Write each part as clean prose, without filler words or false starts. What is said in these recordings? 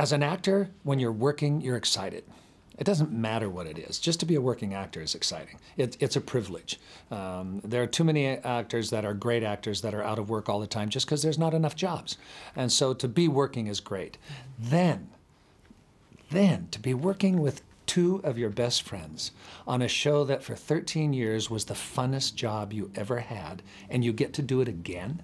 As an actor, when you're working, you're excited. It doesn't matter what it is. Just to be a working actor is exciting. It's a privilege. There are too many actors that are great actors that are out of work all the time just because there's not enough jobs. And so to be working is great. Then to be working with two of your best friends on a show that for 13 years was the funnest job you ever had, and you get to do it again,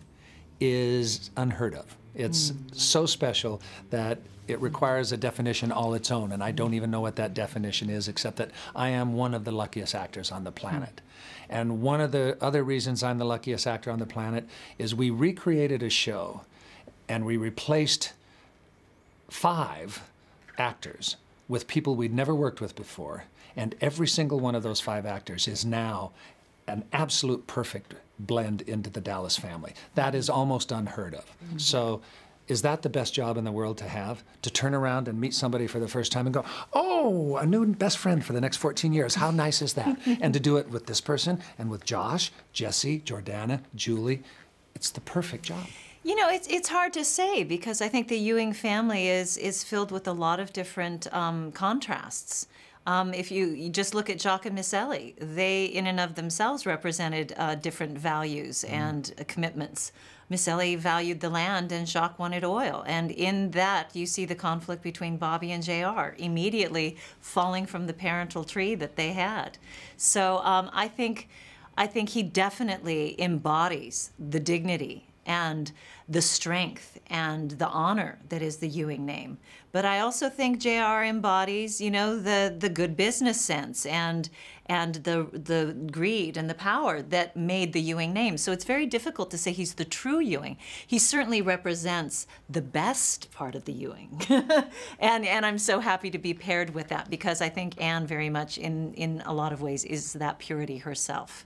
is unheard of. It's so special that it requires a definition all its own, and I don't even know what that definition is, except that I am one of the luckiest actors on the planet. And one of the other reasons I'm the luckiest actor on the planet is we recreated a show, and we replaced 5 actors with people we'd never worked with before, and every single one of those 5 actors is now an absolute perfect blend into the Dallas family. That is almost unheard of. So is that the best job in the world to have? To turn around and meet somebody for the first time and go, oh, a new best friend for the next 14 years. How nice is that? And to do it with this person and with Josh, Jesse, Jordana, Julie. It's the perfect job. You know, it's hard to say because I think the Ewing family is filled with a lot of different contrasts. If you just look at Jacques and Miss Ellie, they in and of themselves represented different values and commitments. Miss Ellie valued the land and Jacques wanted oil. And in that, you see the conflict between Bobby and JR, immediately falling from the parental tree that they had. So I think he definitely embodies the dignity and the strength and the honor that is the Ewing name. But I also think JR embodies, you know, the good business sense and the greed and the power that made the Ewing name. So it's very difficult to say he's the true Ewing. He certainly represents the best part of the Ewing. and I'm so happy to be paired with that because I think Anne very much in a lot of ways is that purity herself.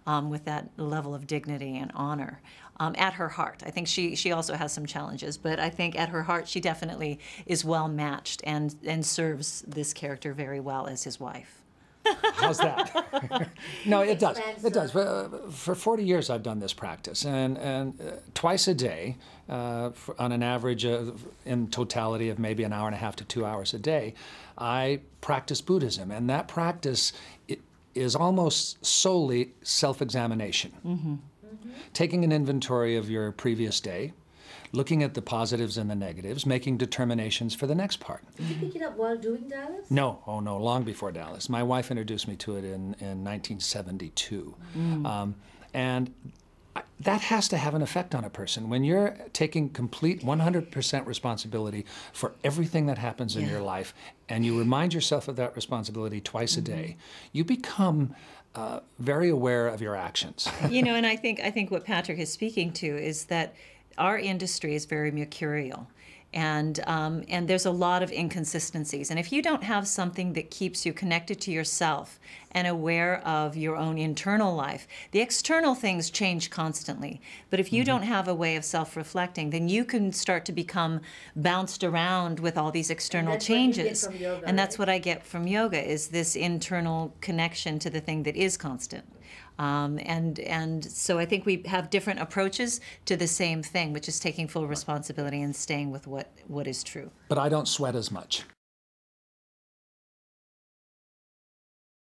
With that level of dignity and honor at her heart. I think she also has some challenges, but I think at her heart she definitely is well matched and serves this character very well as his wife. How's that? No, it does. It does. For 40 years I've done this practice, and twice a day, on an average in totality of maybe an hour and a half to 2 hours a day, I practice Buddhism, and that practice is almost solely self-examination. Taking an inventory of your previous day, looking at the positives and the negatives, making determinations for the next part. Did you pick it up while doing Dallas? No, oh no, long before Dallas. My wife introduced me to it in 1972. And that has to have an effect on a person. When you're taking complete 100% responsibility for everything that happens in your life, and you remind yourself of that responsibility twice a day, you become very aware of your actions. You know, and I think what Patrick is speaking to is that our industry is very mercurial. And there's a lot of inconsistencies. And if you don't have something that keeps you connected to yourself and aware of your own internal life, the external things change constantly. But if you don't have a way of self-reflecting, then you can start to become bounced around with all these external changes. And that's what I get from yoga, is this internal connection to the thing that is constant. And so I think we have different approaches to the same thing, which is taking full responsibility and staying with what is true. But I don't sweat as much.